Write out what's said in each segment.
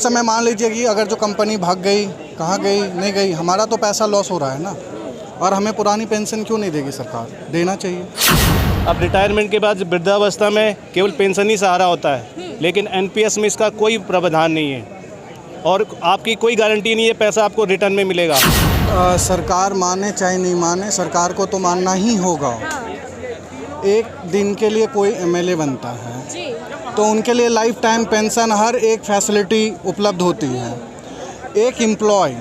समय मान लीजिए कि अगर जो कंपनी भाग गई, कहाँ गई, नहीं गई, हमारा तो पैसा लॉस हो रहा है ना। और हमें पुरानी पेंशन क्यों नहीं देगी सरकार? देना चाहिए। अब रिटायरमेंट के बाद वृद्धावस्था में केवल पेंशन ही सहारा होता है, लेकिन एनपीएस में इसका कोई प्रावधान नहीं है और आपकी कोई गारंटी नहीं है पैसा आपको रिटर्न में मिलेगा। सरकार माने चाहे नहीं माने, सरकार को तो मानना ही होगा। एक दिन के लिए कोई एमएलए बनता है तो उनके लिए लाइफ टाइम पेंशन, हर एक फैसिलिटी उपलब्ध होती है। एक एम्प्लॉय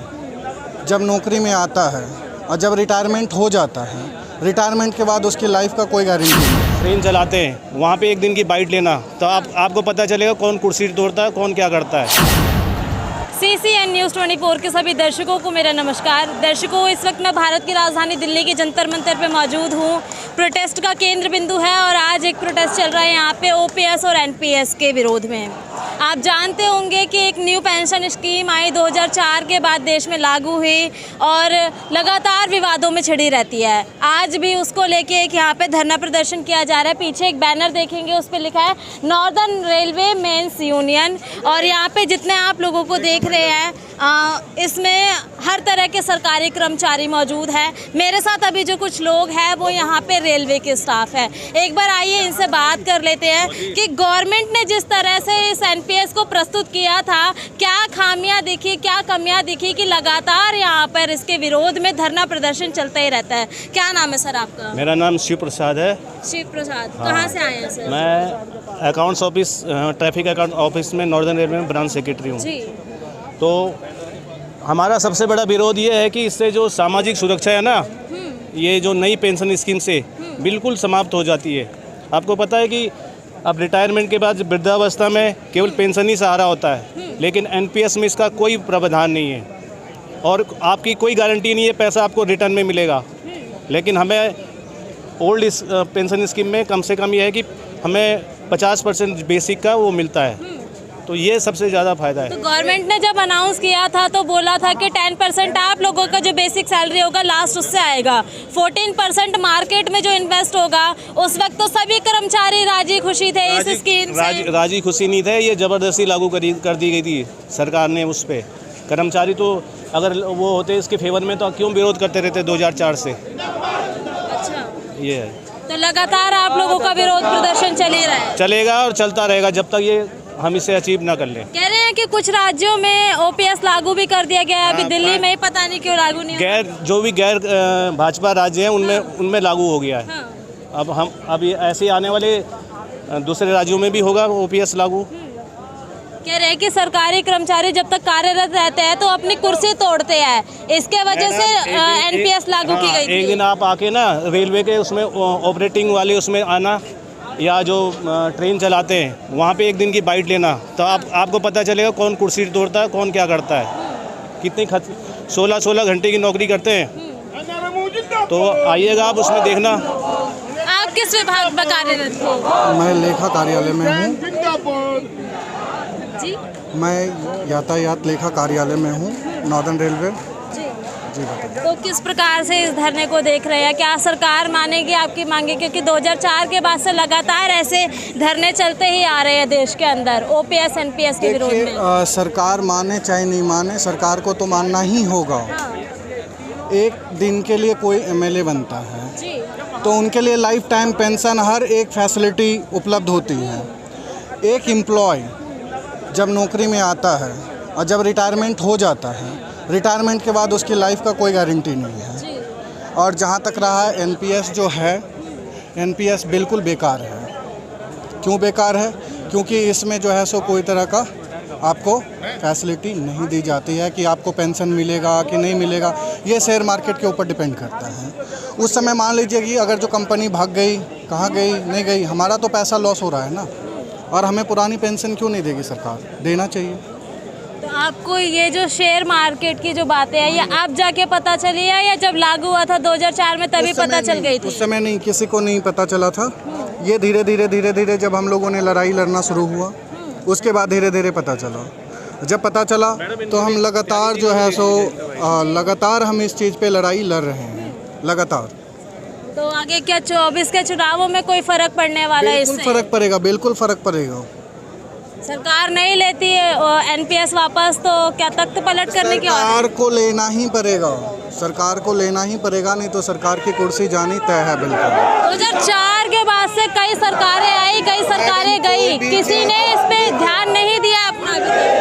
जब नौकरी में आता है और जब रिटायरमेंट हो जाता है, रिटायरमेंट के बाद उसकी लाइफ का कोई गारंटी नहीं। ट्रेन चलाते हैं, वहाँ पे एक दिन की बाइट लेना तो आपको पता चलेगा कौन कुर्सी तोड़ता है, कौन क्या करता है। CCN न्यूज़ 24 के सभी दर्शकों को मेरा नमस्कार। दर्शकों, इस वक्त मैं भारत की राजधानी दिल्ली के जंतर मंतर पे मौजूद हूँ। प्रोटेस्ट का केंद्र बिंदु है और आज एक प्रोटेस्ट चल रहा है यहाँ पे OPS और NPS के विरोध में। आप जानते होंगे कि एक न्यू पेंशन स्कीम आई 2004 के बाद देश में लागू हुई और लगातार विवादों में छिड़ी रहती है। आज भी उसको लेके एक यहाँ पे धरना प्रदर्शन किया जा रहा है। पीछे एक बैनर देखेंगे, उस पर लिखा है नॉर्दर्न रेलवे मेंस यूनियन। और यहाँ पे जितने आप लोगों को देख रहे हैं, इसमें हर तरह के सरकारी कर्मचारी मौजूद हैं। मेरे साथ अभी जो कुछ लोग हैं वो यहाँ पे रेलवे के स्टाफ है। एक बार आइए इनसे बात कर लेते हैं कि गवर्नमेंट ने जिस तरह से इस NPS को प्रस्तुत किया था, क्या खामियां दिखी, क्या कमियां दिखी कि लगातार यहाँ पर इसके विरोध में धरना प्रदर्शन चलता ही रहता है। क्या नाम है सर आपका? मेरा नाम शिव प्रसाद है। शिव प्रसाद, कहाँ से आए हैं सर? मैं accounts office, traffic account office में नॉर्दर्न रेलवे में ब्रांच सेक्रेटरी हूँ। तो हमारा सबसे बड़ा विरोध ये है कि इससे जो सामाजिक सुरक्षा है ना, ये जो नई पेंशन स्कीम से बिल्कुल समाप्त हो जाती है। आपको पता है कि अब रिटायरमेंट के बाद वृद्धावस्था में केवल पेंशन ही सहारा होता है, लेकिन एनपीएस में इसका कोई प्रावधान नहीं है और आपकी कोई गारंटी नहीं है पैसा आपको रिटर्न में मिलेगा। लेकिन हमें ओल्ड पेंशन स्कीम में कम से कम ये है कि हमें 50% बेसिक का वो मिलता है, तो ये सबसे ज़्यादा फ़ायदा है। तो गवर्नमेंट ने जब अनाउंस किया था तो बोला था कि 10% आप लोगों का जो बेसिक सैलरी होगा लास्ट उससे आएगा, 14% मार्केट में जो इन्वेस्ट होगा। उस वक्त तो सभी कर्मचारी राजी खुशी थे इस स्कीम से। राजी खुशी नहीं थे, ये ज़बरदस्ती लागू कर दी गई थी सरकार ने उस पर। कर्मचारी तो अगर वो होते इसके फेवर में तो क्यों विरोध करते रहते 2004 से। अच्छा, ये है। तो लगातार आप लोगों का विरोध प्रदर्शन चल ही रहा है? चलेगा और चलता रहेगा जब तक ये हम इसे अचीव ना कर लें। कह रहे हैं कि कुछ राज्यों में OPS लागू भी कर दिया गया है, अभी दिल्ली में ही पता नहीं क्यों लागू नहीं हुआ। जो भी गैर भाजपा राज्य हैं उनमें लागू हो गया है। हाँ। अब ये ऐसे आने वाले दूसरे राज्यों में भी होगा OPS लागू। कह रहे हैं कि सरकारी कर्मचारी जब तक कार्यरत रहते हैं तो अपनी कुर्सी तोड़ते हैं, इसके वजह से NPS लागू की गई थी। एक दिन आप आके ना रेलवे के उसमें ऑपरेटिंग वाले उसमें आना, या जो ट्रेन चलाते हैं वहाँ पे एक दिन की बाइट लेना तो आपको पता चलेगा कौन कुर्सी तोड़ता है, कौन क्या करता है। कितनी 16 घंटे की नौकरी करते हैं, तो आइएगा आप उसमें देखना। आप किस विभाग में कार्यरत हो? मैं लेखा कार्यालय में हूँ जी। मैं यातायात लेखा कार्यालय में हूँ, नॉर्दर्न रेलवे। जी बताइए। तो किस प्रकार से इस धरने को देख रहे हैं? क्या सरकार मानेगी आपकी मांगे? क्योंकि 2004 के बाद से लगातार ऐसे धरने चलते ही आ रहे हैं देश के अंदर OPS NPS के विरोध में। सरकार माने चाहे नहीं माने, सरकार को तो मानना ही होगा। एक दिन के लिए कोई एमएलए बनता है तो उनके लिए लाइफ टाइम पेंशन, हर एक फैसिलिटी उपलब्ध होती है। एक एम्प्लॉय जब नौकरी में आता है और जब रिटायरमेंट हो जाता है, रिटायरमेंट के बाद उसकी लाइफ का कोई गारंटी नहीं है। और जहाँ तक रहा NPS जो है, NPS बिल्कुल बेकार है। क्यों बेकार है? क्योंकि इसमें जो है सो कोई तरह का आपको फैसिलिटी नहीं दी जाती है कि आपको पेंशन मिलेगा कि नहीं मिलेगा। ये शेयर मार्केट के ऊपर डिपेंड करता है। उस समय मान लीजिए कि अगर जो कंपनी भाग गई, कहाँ गई, नहीं गई, हमारा तो पैसा लॉस हो रहा है ना। और हमें पुरानी पेंशन क्यों नहीं देगी सरकार? देना चाहिए। तो आपको ये जो शेयर मार्केट की जो बातें हैं, ये आप जाके पता चली है या जब लागू हुआ था 2004 में तभी पता चल गई थी? उस समय नहीं, किसी को नहीं पता चला था। ये धीरे धीरे जब हम लोगों ने लड़ाई लड़ना शुरू हुआ, उसके बाद धीरे धीरे पता चला। जब पता चला तो हम लगातार जो है सो लगातार हम इस चीज़ पे लड़ाई लड़ रहे हैं लगातार। तो आगे क्या 24 के चुनावों में कोई फर्क पड़ने वाला है इससे? बिल्कुल फ़र्क पड़ेगा, बिल्कुल फ़र्क पड़ेगा। सरकार नहीं लेती है एनपीएस वापस, तो क्या तख्त पलट करने की सरकार को लेना ही पड़ेगा, सरकार को लेना ही पड़ेगा, नहीं तो सरकार की कुर्सी जानी तय है बिल्कुल। 2004 के बाद से कई सरकारें आई, कई सरकारें गई, किसी ने इस पे ध्यान नहीं दिया अपना।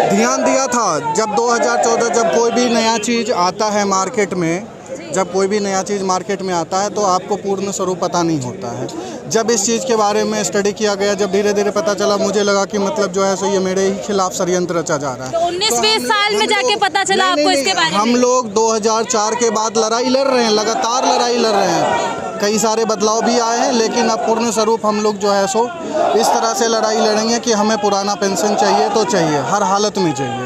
ध्यान दिया था जब 2014 जब कोई भी नया चीज़ आता है मार्केट में, जब कोई भी नया चीज़ मार्केट में आता है तो आपको पूर्ण स्वरूप पता नहीं होता है। जब इस चीज़ के बारे में स्टडी किया गया, जब धीरे धीरे पता चला, मुझे लगा कि मतलब जो है सो ये मेरे ही खिलाफ षड्यंत्र रचा जा रहा है। तो 19-20 साल में जाके पता चला आपको इसके बारे में? हम लोग 2004 के बाद लड़ाई लड़ रहे हैं, लगातार लड़ाई लड़ रहे हैं, कई सारे बदलाव भी आए हैं, लेकिन अब पूर्ण स्वरूप हम लोग जो है सो इस तरह से लड़ाई लड़ेंगे कि हमें पुराना पेंशन चाहिए तो चाहिए, हर हालत में चाहिए।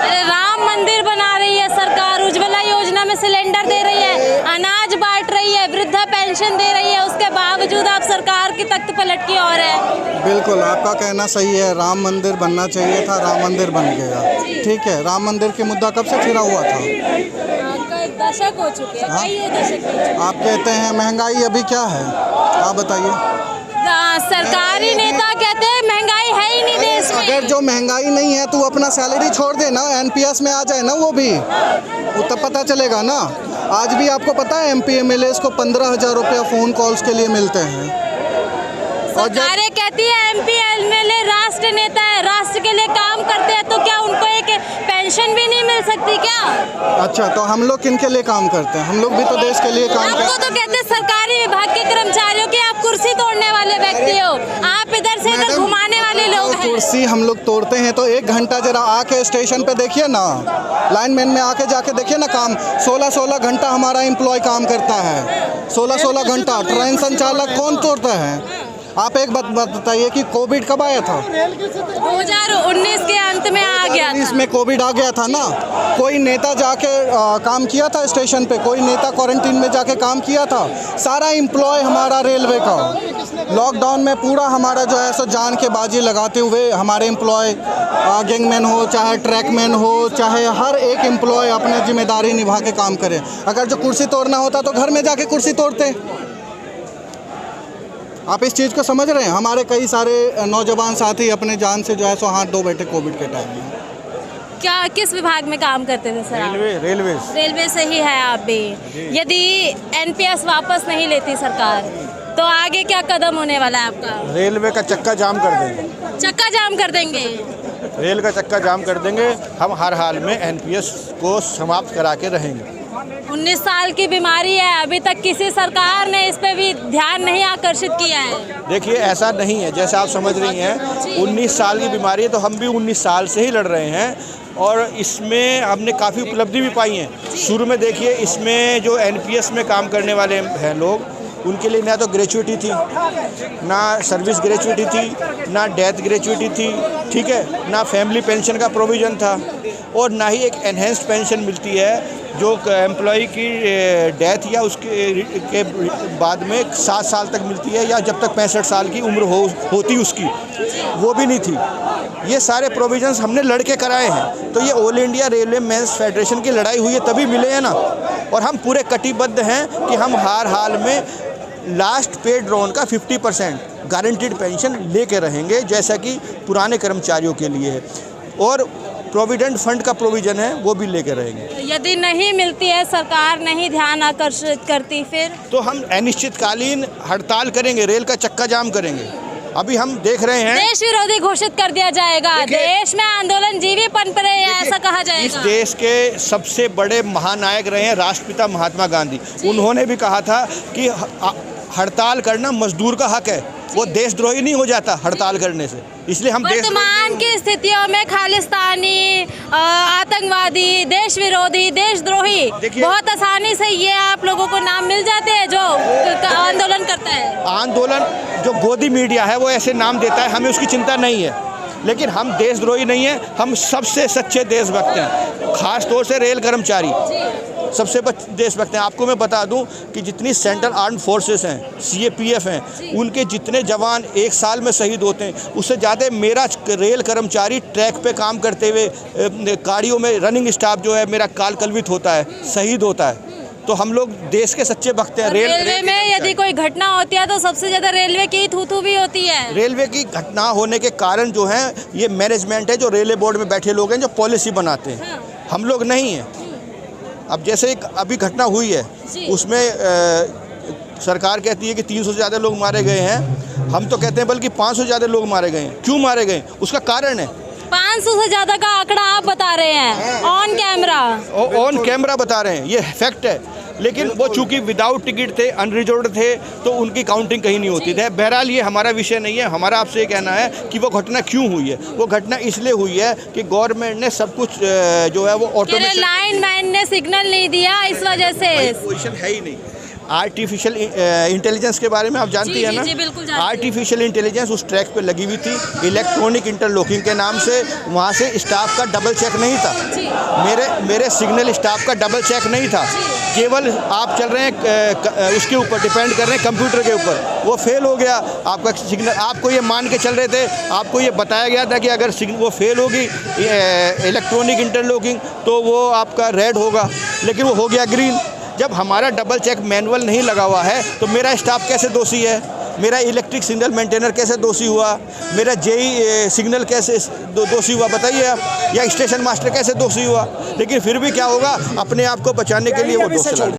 अरे राम मंदिर बना रही है सरकार, उज्ज्वला योजना में सिलेंडर दे रही है, अनाज बांट रही है, वृद्धा पेंशन दे रही है, उसके बावजूद आप सरकार की तख्त पलट की ओर है। बिल्कुल, आपका कहना सही है, राम मंदिर बनना चाहिए था, राम मंदिर बन गया, ठीक है। राम मंदिर के मुद्दा कब से फिरा हुआ था? एक दशक हो चुके हैं, कई दशक। आप कहते हैं महंगाई अभी क्या है, आप बताइए। सरकारी नेता कहते हैं महंगाई है ही नहीं देश में। अगर जो महंगाई नहीं है तो अपना सैलरी छोड़ दे ना, एनपीएस में आ जाए ना, वो तब पता चलेगा ना। आज भी आपको पता है एमपी एमएलए को 15,000 रुपया फ़ोन कॉल्स के लिए मिलते हैं। सरकारें कहती है एमपी एमएलए राष्ट्र नेता है, राष्ट्र के लिए काम करते हैं, तो क्या उनको एक पेंशन भी नहीं मिल सकती क्या? अच्छा, तो हम लोग किन के लिए काम करते हैं? हम लोग भी तो देश के लिए काम करते हैं। आपको तो कहते हैं सरकारी विभाग के कर्मचारियों की आप कुर्सी तोड़ने वाले व्यक्ति हो, आप इधर से इधर घुमाने वाले लोग हैं। कुर्सी हम लोग तोड़ते हैं तो 1 घंटा जरा आके स्टेशन पे देखिए ना, लाइनमैन में आके जाके देखिए ना, काम 16-16 घंटा हमारा एम्प्लॉय काम करता है, 16-16 घंटा। ट्रेन संचालक कौन तोड़ता है? आप एक बात बताइए कि कोविड कब आया था? 2019 के अंत में आ गया था। इसमें कोविड आ गया था ना। कोई नेता जाके काम किया था स्टेशन पे? कोई नेता क्वारंटीन में जाके काम किया था? सारा एम्प्लॉय हमारा रेलवे का लॉकडाउन में पूरा हमारा जो है सो जान के बाजी लगाते हुए हमारे एम्प्लॉय, गैंगमैन हो चाहे ट्रैकमैन हो, चाहे हर एक एम्प्लॉय अपनी जिम्मेदारी निभा के काम करे। अगर जो कुर्सी तोड़ना होता तो घर में जाके कुर्सी तोड़ते। आप इस चीज़ को समझ रहे हैं? हमारे कई सारे नौजवान साथी अपने जान से जो है सो हाथ धो बैठे कोविड के टाइम में। क्या किस विभाग में काम करते थे सर आप? रेलवे से ही है आप भी। यदि एनपीएस वापस नहीं लेती सरकार तो आगे क्या कदम होने वाला है आपका? रेलवे का चक्का जाम कर देंगे। चक्का जाम कर देंगे? रेल का चक्का जाम कर देंगे। हम हर हाल में एनपीएस को समाप्त करा के रहेंगे। 19 साल की बीमारी है, अभी तक किसी सरकार ने इस पे भी ध्यान नहीं आकर्षित किया है। देखिए, ऐसा नहीं है जैसे आप समझ रही हैं। 19 साल की बीमारी है तो हम भी 19 साल से ही लड़ रहे हैं और इसमें हमने काफ़ी उपलब्धि भी पाई हैं। शुरू में देखिए, इसमें जो एनपीएस में काम करने वाले हैं लोग, उनके लिए ना तो ग्रेचुइटी थी, ना सर्विस ग्रेचुइटी थी, ना डेथ ग्रेचुइटी थी, ठीक है, ना फैमिली पेंशन का प्रोविज़न था और ना ही एक एनहेंस्ड पेंशन मिलती है जो एम्प्लॉय की डेथ या उसके बाद में 7 साल तक मिलती है या जब तक 65 साल की उम्र होती उसकी, वो भी नहीं थी। ये सारे प्रोविजंस हमने लड़के कराए हैं। तो ये all India railway men's federation की लड़ाई हुई है तभी मिले हैं ना। और हम पूरे कटिबद्ध हैं कि हम हर हाल में लास्ट पेड ड्रॉन का 50% गारंटीड पेंशन लेके रहेंगे, जैसा कि पुराने कर्मचारियों के लिए है। और प्रोविडेंट फंड का प्रोविज़न है वो भी लेके रहेंगे। यदि नहीं मिलती है, सरकार नहीं ध्यान आकर्षित करती, फिर तो हम अनिश्चितकालीन हड़ताल करेंगे, रेल का चक्का जाम करेंगे। अभी हम देख रहे हैं देश विरोधी घोषित कर दिया जाएगा, देश में आंदोलन जीवी पनप रहे हैं, ऐसा कहा जाएगा। इस देश के सबसे बड़े महानायक रहे हैं राष्ट्रपिता महात्मा गांधी। उन्होंने भी कहा था कि हड़ताल करना मजदूर का हक है, वो देशद्रोही नहीं हो जाता हड़ताल करने से। इसलिए हम वर्तमान की स्थितियों में खालिस्तानी, आतंकवादी, देश विरोधी, देशद्रोही बहुत आसानी से ये आप लोगों को नाम मिल जाते हैं जो आंदोलन करता है। आंदोलन जो गोदी मीडिया है वो ऐसे नाम देता है, हमें उसकी चिंता नहीं है। लेकिन हम देशद्रोही नहीं हैं, हम सबसे सच्चे देशभक्त हैं। खास तौर से रेल कर्मचारी सबसे देशभक्त हैं। आपको मैं बता दूं कि जितनी सेंट्रल आर्म्ड फोर्सेस हैं, सीएपीएफ हैं, उनके जितने जवान 1 साल में शहीद होते हैं, उससे ज़्यादा मेरा रेल कर्मचारी ट्रैक पे काम करते हुए गाड़ियों में रनिंग स्टाफ जो है मेरा काल कलवित होता है, शहीद होता है। तो हम लोग देश के सच्चे भक्त हैं। रेलवे में यदि कोई घटना होती है तो सबसे ज़्यादा रेलवे की थू भी होती है। रेलवे की घटना होने के कारण जो है ये मैनेजमेंट है, जो रेलवे बोर्ड में बैठे लोग हैं, जो पॉलिसी बनाते हैं। हाँ। हम लोग नहीं हैं। अब जैसे एक अभी घटना हुई है, उसमें सरकार कहती है कि 300 से ज़्यादा लोग मारे गए हैं। हम तो कहते हैं बल्कि 500 से ज़्यादा लोग मारे गए हैं। क्यों मारे गए? उसका कारण है 500 से ज़्यादा का आंकड़ा आप बता रहे हैं ऑन कैमरा। ऑन कैमरा बता रहे हैं, ये फैक्ट है। लेकिन वो चूंकि विदाउट टिकट थे, अनरिजर्व्ड थे, तो उनकी काउंटिंग कहीं नहीं होती थी। बहरहाल ये हमारा विषय नहीं है। हमारा आपसे ये कहना है कि वो घटना क्यों हुई है। वो घटना इसलिए हुई है कि गवर्नमेंट ने सब कुछ जो है वो ऑटोमेटिक, लाइन मैन ने सिग्नल नहीं दिया, इस वजह से पोजीशन है ही नहीं। आर्टिफिशियल इंटेलिजेंस के बारे में आप जानती हैं ना? जी, बिल्कुल जानती हूँ। आर्टिफिशियल इंटेलिजेंस उस ट्रैक पे लगी हुई थी, इलेक्ट्रॉनिक इंटरलॉकिंग के नाम से। वहाँ से स्टाफ का डबल चेक नहीं था। मेरे सिग्नल स्टाफ का डबल चेक नहीं था। केवल आप चल रहे हैं उसके ऊपर, डिपेंड कर रहे हैं कंप्यूटर के ऊपर। वो फेल हो गया आपका सिग्नल। आपको ये मान के चल रहे थे, आपको ये बताया गया था कि अगर वो फेल होगी इलेक्ट्रॉनिक इंटरलॉकिंग तो वो आपका रेड होगा, लेकिन वो हो गया ग्रीन। जब हमारा डबल चेक मैनुअल नहीं लगा हुआ है तो मेरा स्टाफ कैसे दोषी है? मेरा इलेक्ट्रिक सिग्नल मेंटेनर कैसे दोषी हुआ? मेरा जेई सिग्नल कैसे दोषी हुआ? बताइए आप। या स्टेशन मास्टर कैसे दोषी हुआ? लेकिन फिर भी क्या होगा, अपने आप को बचाने के लिए वो दोष चला